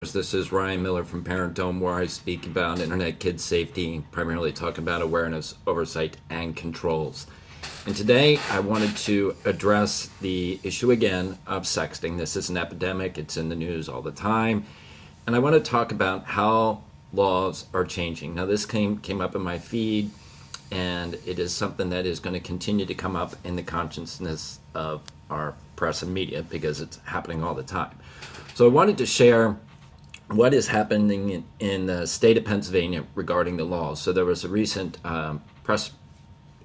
This is Ryan Miller from Parent Dome, where I speak about internet kid safety, primarily talking about awareness, oversight, and controls. And today I wanted to address the issue again of sexting. This is an epidemic, it's in the news all the time. And I want to talk about how laws are changing. Now, this came up in my feed, and it is something that is going to continue to come up in the consciousness of our press and media because it's happening all the time. So I wanted to share what is happening in the state of Pennsylvania regarding the laws. So there was a recent press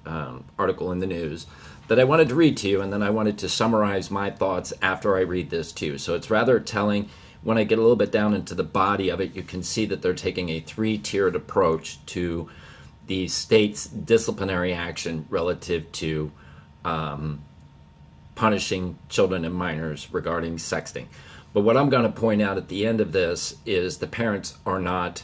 article in the news that I wanted to read to you, and then I wanted to summarize my thoughts after I read this to you. So it's rather telling. When I get a little bit down into the body of it, you can see that they're taking a three-tiered approach to the state's disciplinary action relative to punishing children and minors regarding sexting. But what I'm going to point out at the end of this is the parents are not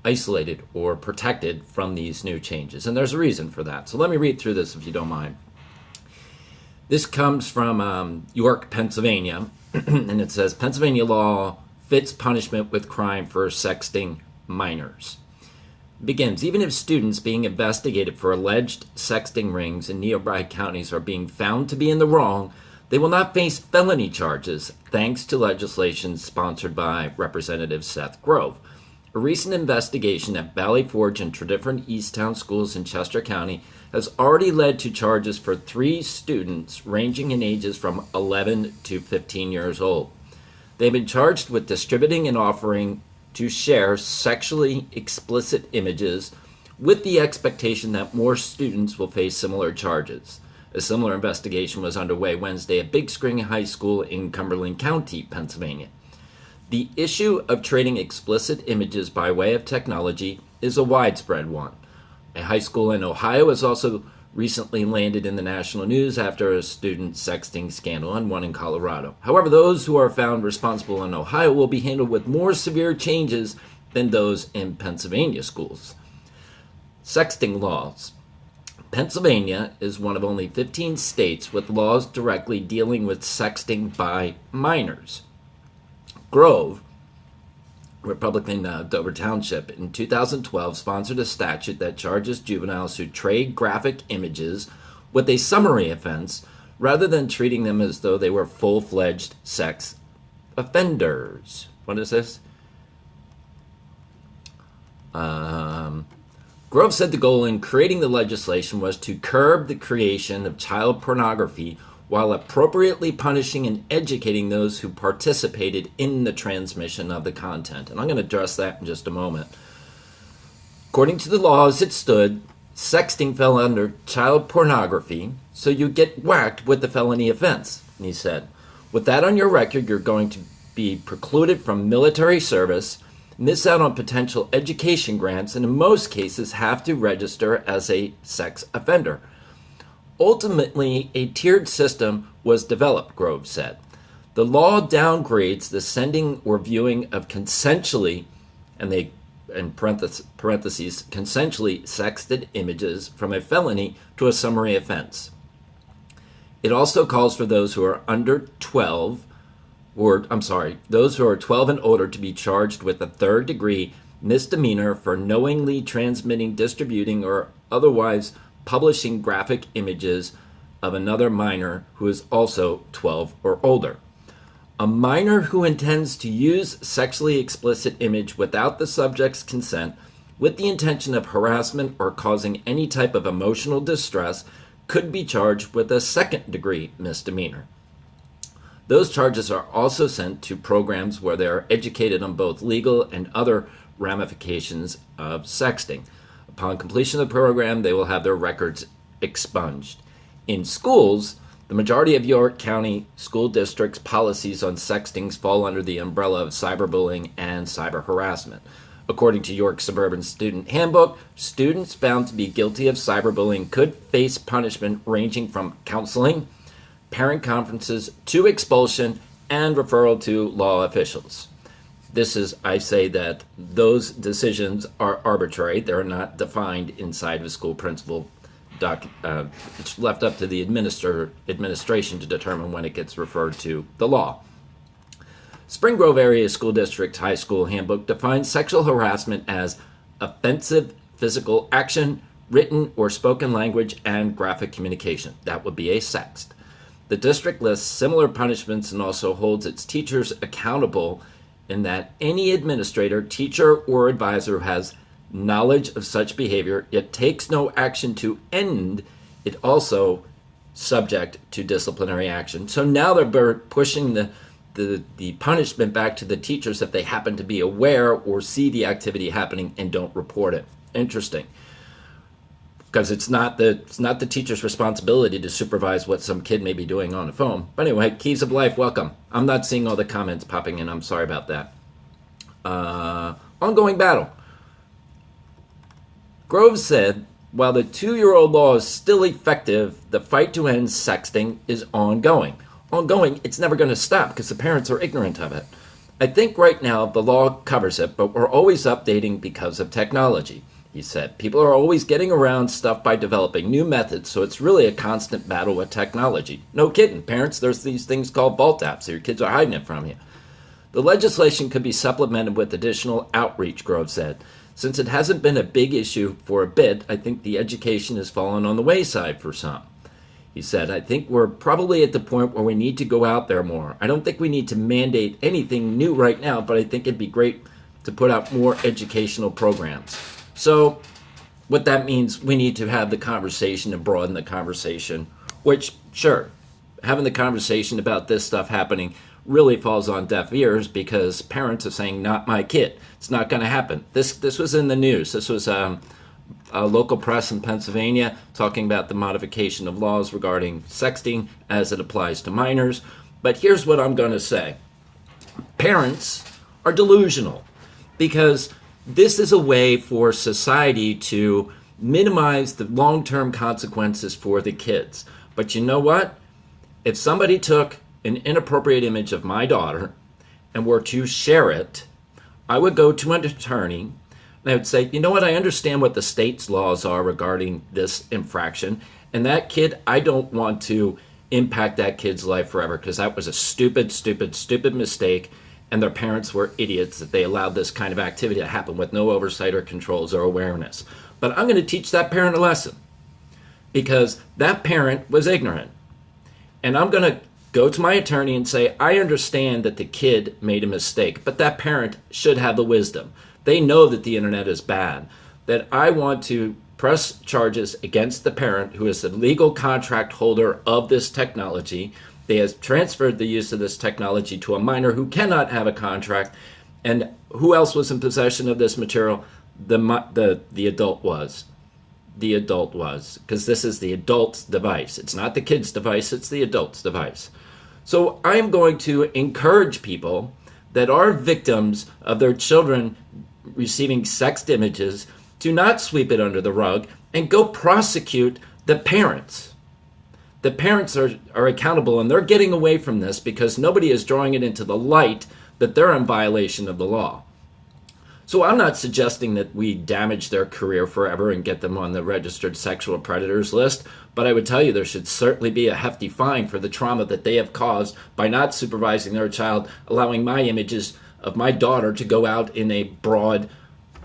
isolated or protected from these new changes. And there's a reason for that. So let me read through this if you don't mind. This comes from York, Pennsylvania, and it says, Pennsylvania law fits punishment with crime for sexting minors. It begins, even if students being investigated for alleged sexting rings in nearby counties are being found to be in the wrong, they will not face felony charges, thanks to legislation sponsored by Representative Seth Grove. A recent investigation at Valley Forge and Tredyffrin Easttown schools in Chester County has already led to charges for 3 students ranging in ages from 11 to 15 years old. They've been charged with distributing and offering to share sexually explicit images with the expectation that more students will face similar charges. A similar investigation was underway Wednesday at Big Spring High School in Cumberland County, Pennsylvania. The issue of trading explicit images by way of technology is a widespread one. A high school in Ohio has also recently landed in the national news after a student sexting scandal, and one in Colorado. However, those who are found responsible in Ohio will be handled with more severe changes than those in Pennsylvania schools. Sexting laws. Pennsylvania is one of only 15 states with laws directly dealing with sexting by minors. Grove, Republican Dover Township, in 2012 sponsored a statute that charges juveniles who trade graphic images with a summary offense rather than treating them as though they were full-fledged sex offenders. What is this? Grove said the goal in creating the legislation was to curb the creation of child pornography while appropriately punishing and educating those who participated in the transmission of the content. And I'm going to address that in just a moment. According to the law as it stood, sexting fell under child pornography, so you get whacked with the felony offense, he said. With that on your record, you're going to be precluded from military service, miss out on potential education grants, and in most cases have to register as a sex offender. Ultimately, a tiered system was developed, Grove said. The law downgrades the sending or viewing of consensually, and they, in parentheses, consensually sexted images from a felony to a summary offense. It also calls for those who are under 12, those who are 12 and older to be charged with a third-degree misdemeanor for knowingly transmitting, distributing, or otherwise publishing graphic images of another minor who is also 12 or older. A minor who intends to use sexually explicit image without the subject's consent with the intention of harassment or causing any type of emotional distress could be charged with a second-degree misdemeanor. Those charges are also sent to programs where they are educated on both legal and other ramifications of sexting. Upon completion of the program, they will have their records expunged. In schools, the majority of York County School District's policies on sexting fall under the umbrella of cyberbullying and cyber harassment. According to York Suburban Student Handbook, students found to be guilty of cyberbullying could face punishment ranging from counseling, parent conferences, to expulsion, and referral to law officials. I say that those decisions are arbitrary. They're not defined inside of a school principal it's left up to the administration to determine when it gets referred to the law. Spring Grove Area School District High School Handbook defines sexual harassment as offensive physical action, written or spoken language, and graphic communication. That would be a sext. The district lists similar punishments and also holds its teachers accountable in that any administrator, teacher, or advisor who has knowledge of such behavior yet takes no action to end it also subject to disciplinary action. So now they're pushing the punishment back to the teachers if they happen to be aware or see the activity happening and don't report it. Interesting. Because it's not the teacher's responsibility to supervise what some kid may be doing on a phone. But anyway, Keys of Life, welcome. I'm not seeing all the comments popping in. I'm sorry about that. Ongoing battle. Grove said, while the 2-year-old law is still effective, the fight to end sexting is ongoing. Ongoing, it's never going to stop because the parents are ignorant of it. I think right now the law covers it, but we're always updating because of technology. He said, people are always getting around stuff by developing new methods, so it's really a constant battle with technology. No kidding, parents, there's these things called vault apps, so your kids are hiding it from you. The legislation could be supplemented with additional outreach, Grove said. Since it hasn't been a big issue for a bit, I think the education has fallen on the wayside for some. He said, I think we're probably at the point where we need to go out there more. I don't think we need to mandate anything new right now, but I think it'd be great to put out more educational programs. So what that means, we need to have the conversation and broaden the conversation, which, sure, having the conversation about this stuff happening really falls on deaf ears because parents are saying, not my kid. It's not going to happen. This was in the news. This was a local press in Pennsylvania talking about the modification of laws regarding sexting as it applies to minors. But here's what I'm going to say. Parents are delusional because this is a way for society to minimize the long-term consequences for the kids. But you know what? If somebody took an inappropriate image of my daughter and were to share it, I would go to an attorney and I would say, you know what? I understand what the state's laws are regarding this infraction. And that kid, I don't want to impact that kid's life forever because that was a stupid mistake. And their parents were idiots that they allowed this kind of activity to happen with no oversight or controls or awareness. But I'm going to teach that parent a lesson because that parent was ignorant. And I'm going to go to my attorney and say, I understand that the kid made a mistake, but that parent should have the wisdom. They know that the internet is bad, that I want to press charges against the parent who is the legal contract holder of this technology. They have transferred the use of this technology to a minor who cannot have a contract. And who else was in possession of this material? The adult was. The adult was, because this is the adult's device. It's not the kid's device, it's the adult's device. So I'm going to encourage people that are victims of their children receiving sexed images to not sweep it under the rug and go prosecute the parents. The parents are accountable, and they're getting away from this because nobody is drawing it into the light that they're in violation of the law. So I'm not suggesting that we damage their career forever and get them on the registered sexual predators list, but I would tell you there should certainly be a hefty fine for the trauma that they have caused by not supervising their child, allowing my images of my daughter to go out in a broad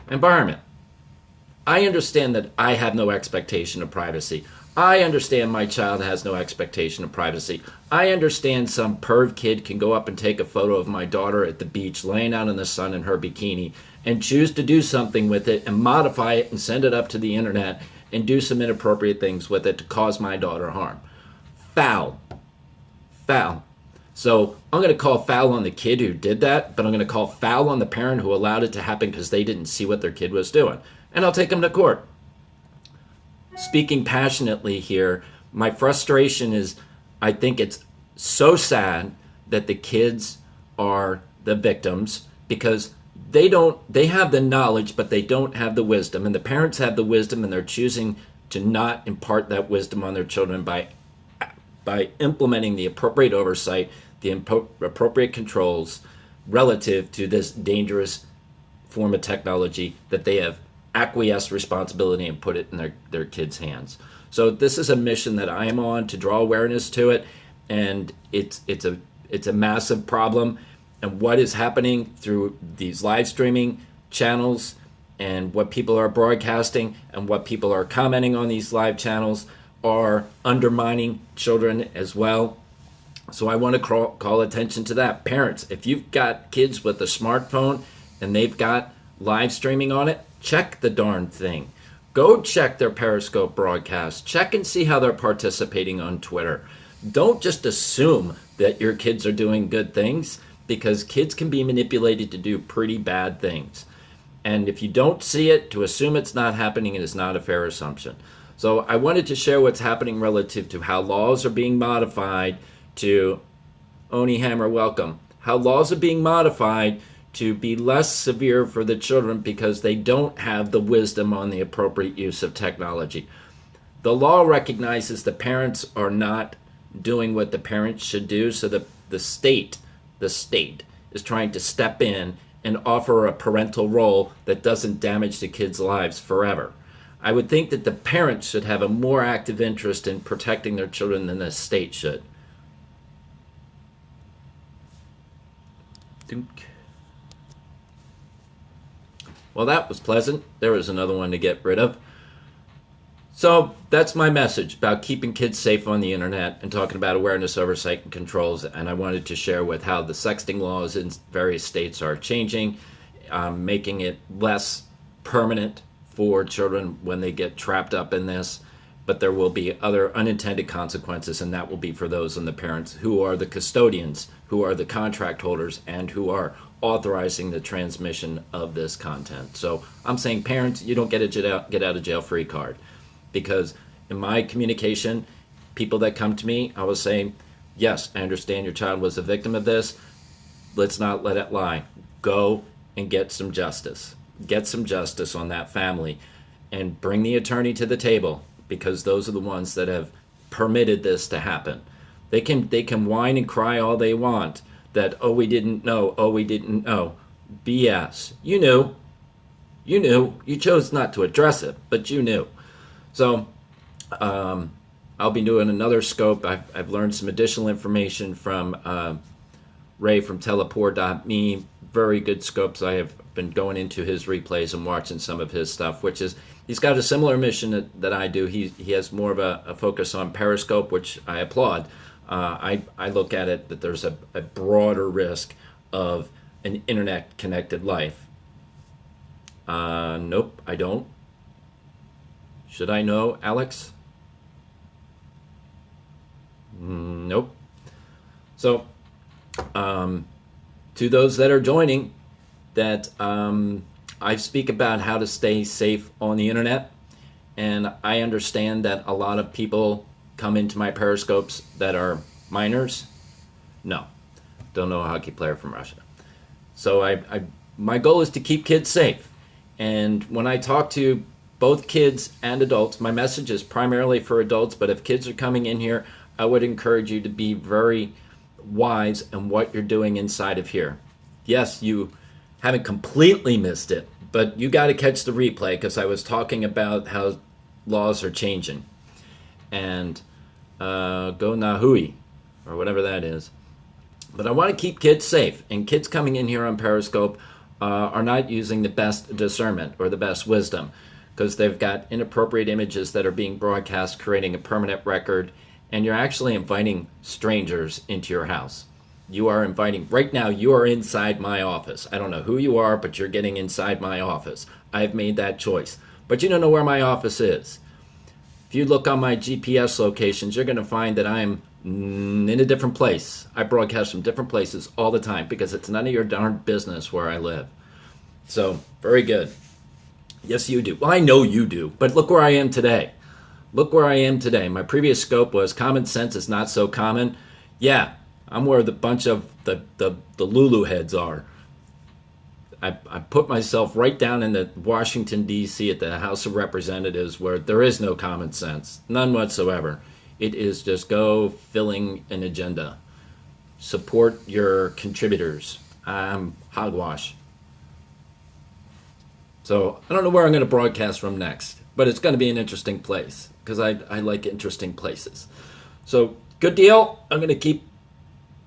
environment. I understand that I have no expectation of privacy. I understand my child has no expectation of privacy. I understand some perv kid can go up and take a photo of my daughter at the beach laying out in the sun in her bikini and choose to do something with it and modify it and send it up to the internet and do some inappropriate things with it to cause my daughter harm. Foul. Foul. So I'm going to call foul on the kid who did that, but I'm going to call foul on the parent who allowed it to happen because they didn't see what their kid was doing. And I'll take them to court. Speaking passionately here, my frustration is I think it's so sad that the kids are the victims because they have the knowledge, but they don't have the wisdom. And the parents have the wisdom, and they're choosing to not impart that wisdom on their children by implementing the appropriate oversight, the appropriate controls relative to this dangerous form of technology that they have acquiesced responsibility and put it in their kids' hands. So this is a mission that I am on to draw awareness to it, and it's a massive problem. and what is happening through these live streaming channels and what people are broadcasting and what people are commenting on these live channels are undermining children as well. So I want to call attention to that. Parents, if you've got kids with a smartphone and they've got live streaming on it, check the darn thing. Go check their Periscope broadcast. Check and see how they're participating on Twitter. Don't just assume that your kids are doing good things, because kids can be manipulated to do pretty bad things. And if you don't see it, to assume it's not happening is not a fair assumption. So I wanted to share what's happening relative to how laws are being modified to, Oni Hammer, welcome, how laws are being modified to be less severe for the children because they don't have the wisdom on the appropriate use of technology. The law recognizes the parents are not doing what the parents should do, so the state is trying to step in and offer a parental role that doesn't damage the kids' lives forever. I would think that the parents should have a more active interest in protecting their children than the state should. Well, that was pleasant. There was another one to get rid of. So that's my message about keeping kids safe on the internet and talking about awareness, oversight, and controls. And I wanted to share with how the sexting laws in various states are changing, making it less permanent for children when they get trapped up in this. But there will be other unintended consequences, and that will be for those and the parents who are the custodians, who are the contract holders, and who are authorizing the transmission of this content. So I'm saying, parents, you don't get a get out of jail free card, because in my communication, people that come to me, I was saying, yes, I understand your child was a victim of this. Let's not let it lie. Go and get some justice. Get some justice on that family and bring the attorney to the table, because those are the ones that have permitted this to happen. They can whine and cry all they want that, oh, we didn't know, oh, we didn't know. BS. You knew. You knew. You chose not to address it, but you knew. So I'll be doing another scope. I've learned some additional information from Ray from teleport.me. Very good scopes. I have been going into his replays and watching some of his stuff, which is, he's got a similar mission that I do. He has more of a focus on Periscope, which I applaud. I look at it that there's a broader risk of an internet-connected life. Nope, I don't. Should I know, Alex? Nope. So, to those that are joining, that I speak about how to stay safe on the internet, and I understand that a lot of people come into my Periscopes that are minors. No, don't know a hockey player from Russia. So my goal is to keep kids safe, and when I talk to both kids and adults, my message is primarily for adults, but if kids are coming in here, I would encourage you to be very wise in what you're doing inside of here. Yes, you haven't completely missed it, but you got to catch the replay, because I was talking about how laws are changing. And go Nahui, or whatever that is. But I want to keep kids safe, and kids coming in here on Periscope are not using the best discernment or the best wisdom, because they've got inappropriate images that are being broadcast, creating a permanent record, and you're actually inviting strangers into your house. You are inviting, right now, you are inside my office. I don't know who you are, but you're getting inside my office. I've made that choice. But you don't know where my office is. If you look on my GPS locations, you're going to find that I'm in a different place. I broadcast from different places all the time, because it's none of your darn business where I live. So, very good. Yes, you do. Well, I know you do, but look where I am today. Look where I am today. My previous scope was common sense is not so common. Yeah, I'm where the bunch of the Lulu heads are. I put myself right down in the Washington, D.C. at the House of Representatives, where there is no common sense. None whatsoever. It is just go filling an agenda. Support your contributors. Hogwash. So I don't know where I'm going to broadcast from next, but it's going to be an interesting place, because I like interesting places. So good deal. I'm going to keep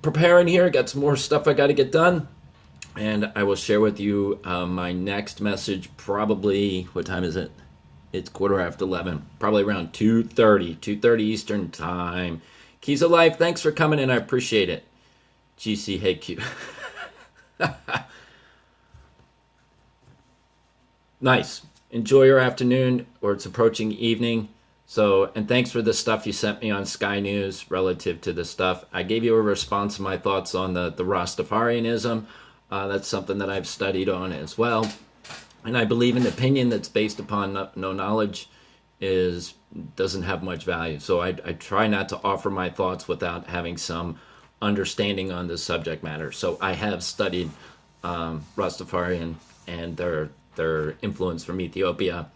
preparing here. Got some more stuff I got to get done. And I will share with you my next message probably, what time is it? It's 11:15, probably around 2:30 Eastern time. Keys of Life, thanks for coming in. I appreciate it. GC, hey Q. Nice. Enjoy your afternoon, or it's approaching evening. So, and thanks for the stuff you sent me on Sky News relative to the stuff. I gave you a response to my thoughts on the Rastafarianism. That's something that I've studied on as well. And I believe an opinion that's based upon no knowledge doesn't have much value. So I try not to offer my thoughts without having some understanding on the subject matter. So I have studied Rastafarian and their influence from Ethiopia.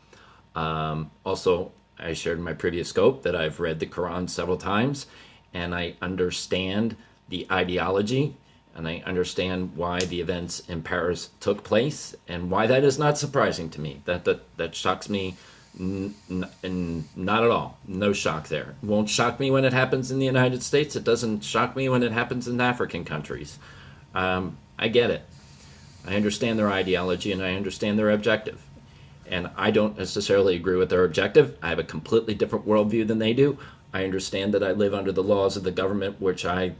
Also, I shared in my previous scope that I've read the Quran several times, and I understand the ideology, and I understand why the events in Paris took place, and why that is not surprising to me. That shocks me not at all. No shock there. It won't shock me when it happens in the United States. It doesn't shock me when it happens in African countries. I get it. I understand their ideology, and I understand their objective. And I don't necessarily agree with their objective. I have a completely different worldview than they do. I understand that I live under the laws of the government which I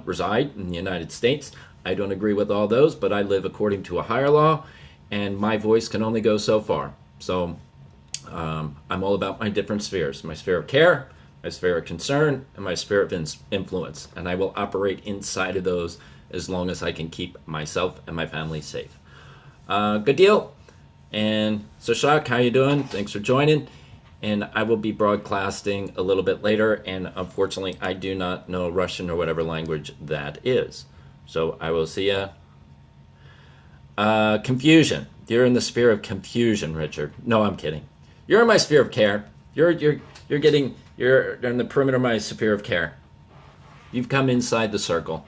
reside in the United States. I don't agree with all those, but I live according to a higher law, and my voice can only go so far. So I'm all about my different spheres: my sphere of care, my sphere of concern, and my sphere of influence. And I will operate inside of those as long as I can keep myself and my family safe. Good deal. And so, Shak, how you doing? Thanks for joining. And I will be broadcasting a little bit later, and unfortunately, I do not know Russian or whatever language that is. So I will see ya. Confusion. You're in the sphere of confusion, Richard. No, I'm kidding. You're in my sphere of care. You're in the perimeter of my sphere of care. You've come inside the circle.